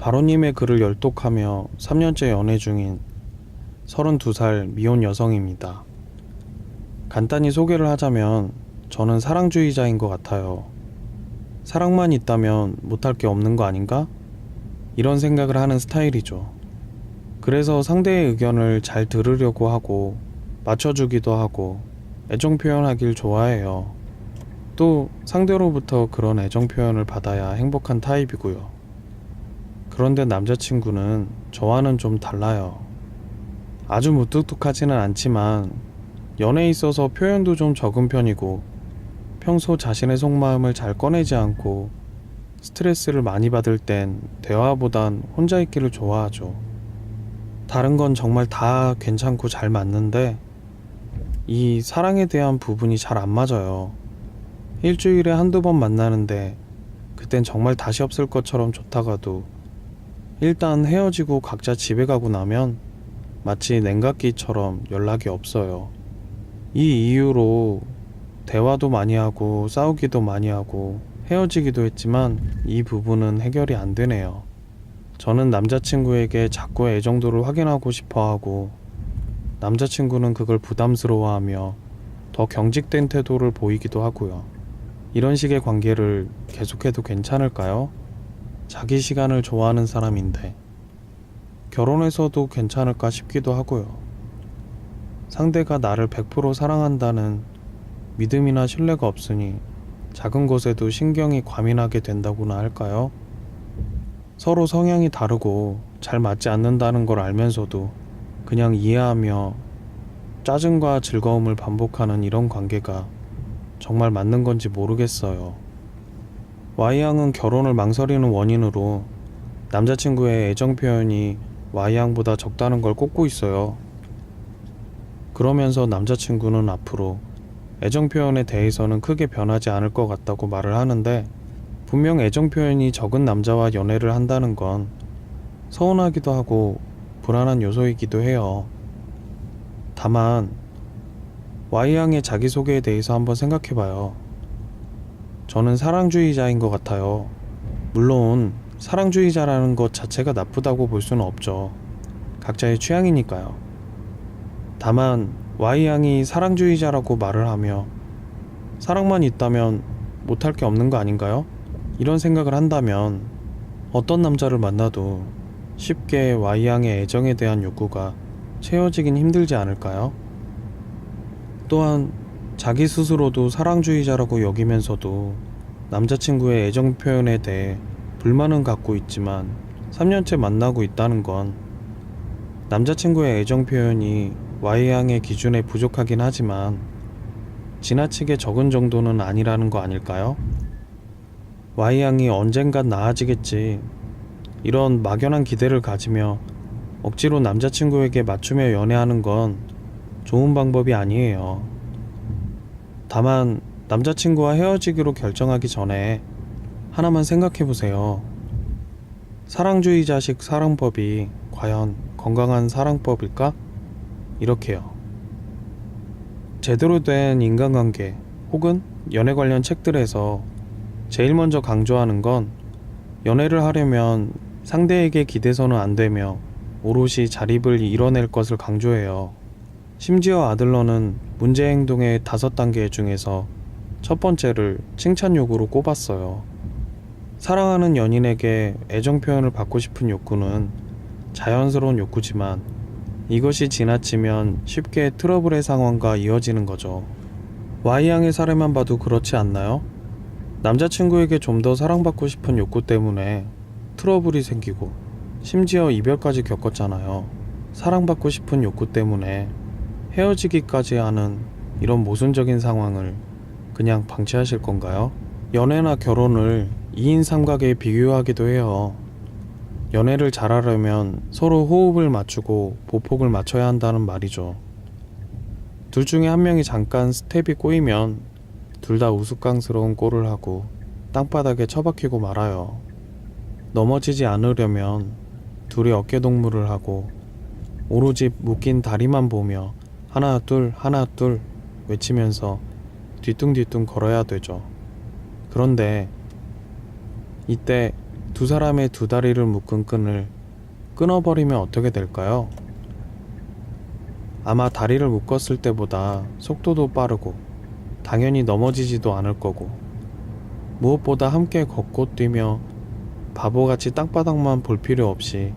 바로님의 글을 열독하며 3년째 연애 중인 32살 미혼 여성입니다. 간단히 소개를 하자면 저는 사랑주의자인 것 같아요. 사랑만 있다면 못할 게 없는 거 아닌가? 이런 생각을 하는 스타일이죠. 그래서 상대의 의견을 잘 들으려고 하고 맞춰주기도 하고 애정 표현하길 좋아해요. 또 상대로부터 그런 애정 표현을 받아야 행복한 타입이고요. 그런데 남자친구는 저와는 좀 달라요. 아주 무뚝뚝하지는 않지만 연애에 있어서 표현도 좀 적은 편이고 평소 자신의 속마음을 잘 꺼내지 않고 스트레스를 많이 받을 땐 대화보단 혼자 있기를 좋아하죠. 다른 건 정말 다 괜찮고 잘 맞는데 이 사랑에 대한 부분이 잘 안 맞아요. 일주일에 한두 번 만나는데 그땐 정말 다시 없을 것처럼 좋다가도 일단 헤어지고 각자 집에 가고 나면 마치 냉각기처럼 연락이 없어요. 이 이유로 대화도 많이 하고 싸우기도 많이 하고 헤어지기도 했지만 이 부분은 해결이 안 되네요. 저는 남자친구에게 자꾸 애정도를 확인하고 싶어 하고 남자친구는 그걸 부담스러워하며 더 경직된 태도를 보이기도 하고요. 이런 식의 관계를 계속해도 괜찮을까요? 자기 시간을 좋아하는 사람인데 결혼해서도 괜찮을까 싶기도 하고요. 상대가 나를 100% 사랑한다는 믿음이나 신뢰가 없으니 작은 것에도 신경이 과민하게 된다고나 할까요? 서로 성향이 다르고 잘 맞지 않는다는 걸 알면서도 그냥 이해하며 짜증과 즐거움을 반복하는 이런 관계가 정말 맞는 건지 모르겠어요. Y양은 결혼을 망설이는 원인으로 남자친구의 애정 표현이 Y양보다 적다는 걸 꼽고 있어요. 그러면서 남자친구는 앞으로 애정 표현에 대해서는 크게 변하지 않을 것 같다고 말을 하는데 분명 애정 표현이 적은 남자와 연애를 한다는 건 서운하기도 하고 불안한 요소이기도 해요. 다만 Y양의 자기소개에 대해서 한번 생각해봐요. 저는 사랑주의자인 것 같아요. 물론 사랑주의자라는 것 자체가 나쁘다고 볼 수는 없죠. 각자의 취향이니까요. 다만 Y양이 사랑주의자라고 말을 하며 사랑만 있다면 못할 게 없는 거 아닌가요? 이런 생각을 한다면 어떤 남자를 만나도 쉽게 Y양의 애정에 대한 욕구가 채워지긴 힘들지 않을까요? 또한 자기 스스로도 사랑주의자라고 여기면서도 남자친구의 애정 표현에 대해 불만은 갖고 있지만 3년째 만나고 있다는 건 남자친구의 애정 표현이 Y양의 기준에 부족하긴 하지만 지나치게 적은 정도는 아니라는 거 아닐까요? Y양이 언젠간 나아지겠지 이런 막연한 기대를 가지며 억지로 남자친구에게 맞추며 연애하는 건 좋은 방법이 아니에요. 다만 남자친구와 헤어지기로 결정하기 전에 하나만 생각해보세요. 사랑주의자식 사랑법이 과연 건강한 사랑법일까? 이렇게요. 제대로 된 인간관계 혹은 연애 관련 책들에서 제일 먼저 강조하는 건 연애를 하려면 상대에게 기대서는 안 되며 오롯이 자립을 이뤄낼 것을 강조해요. 심지어 아들러는 문제 행동의 5단계 중에서 첫 번째를 칭찬 욕구로 꼽았어요. 사랑하는 연인에게 애정 표현을 받고 싶은 욕구는 자연스러운 욕구지만 이것이 지나치면 쉽게 트러블의 상황과 이어지는 거죠. Y양의 사례만 봐도 그렇지 않나요? 남자친구에게 좀 더 사랑받고 싶은 욕구 때문에 트러블이 생기고 심지어 이별까지 겪었잖아요. 사랑받고 싶은 욕구 때문에 헤어지기까지 하는 이런 모순적인 상황을 그냥 방치하실 건가요? 연애나 결혼을 2인 삼각에 비교하기도 해요. 연애를 잘하려면 서로 호흡을 맞추고 보폭을 맞춰야 한다는 말이죠. 둘 중에 한 명이 잠깐 스텝이 꼬이면 둘 다 우스꽝스러운 꼴을 하고 땅바닥에 처박히고 말아요. 넘어지지 않으려면 둘이 어깨동무를 하고 오로지 묶인 다리만 보며 하나 둘 하나 둘 외치면서 뒤뚱뒤뚱 걸어야 되죠. 그런데 이때 두 사람의 두 다리를 묶은 끈을 끊어버리면 어떻게 될까요? 아마 다리를 묶었을 때보다 속도도 빠르고 당연히 넘어지지도 않을 거고, 무엇보다 함께 걷고 뛰며 바보같이 땅바닥만 볼 필요 없이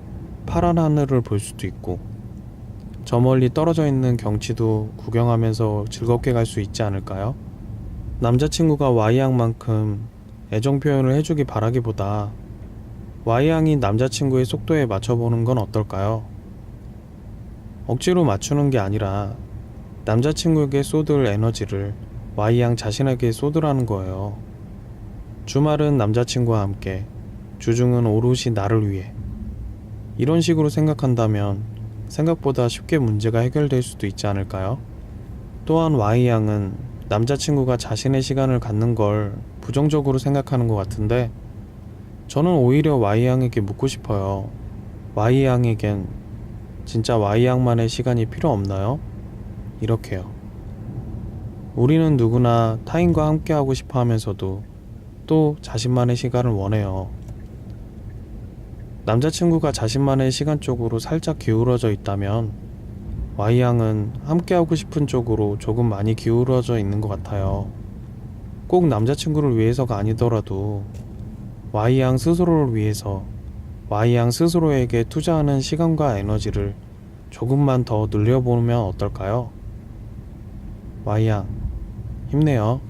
파란 하늘을 볼 수도 있고, 저 멀리 떨어져 있는 경치도 구경하면서 즐겁게 갈 수 있지 않을까요? 남자친구가 Y양만큼 애정 표현을 해주기 바라기보다 Y양이 남자친구의 속도에 맞춰보는 건 어떨까요? 억지로 맞추는 게 아니라 남자친구에게 쏟을 에너지를 Y양 자신에게 쏟으라는 거예요. 주말은 남자친구와 함께, 주중은 오롯이 나를 위해. 이런 식으로 생각한다면 생각보다 쉽게 문제가 해결될 수도 있지 않을까요? 또한 Y양은 남자친구가 자신의 시간을 갖는 걸 부정적으로 생각하는 것 같은데, 저는 오히려 Y양에게 묻고 싶어요. Y양에겐 진짜 Y양만의 시간이 필요 없나요? 이렇게요. 우리는 누구나 타인과 함께하고 싶어 하면서도 또 자신만의 시간을 원해요. 남자친구가 자신만의 시간 쪽으로 살짝 기울어져 있다면 Y양은 함께하고 싶은 쪽으로 조금 많이 기울어져 있는 것 같아요. 꼭 남자친구를 위해서가 아니더라도 Y양 스스로를 위해서 Y양 스스로에게 투자하는 시간과 에너지를 조금만 더 늘려보면 어떨까요? Y양, 힘내요.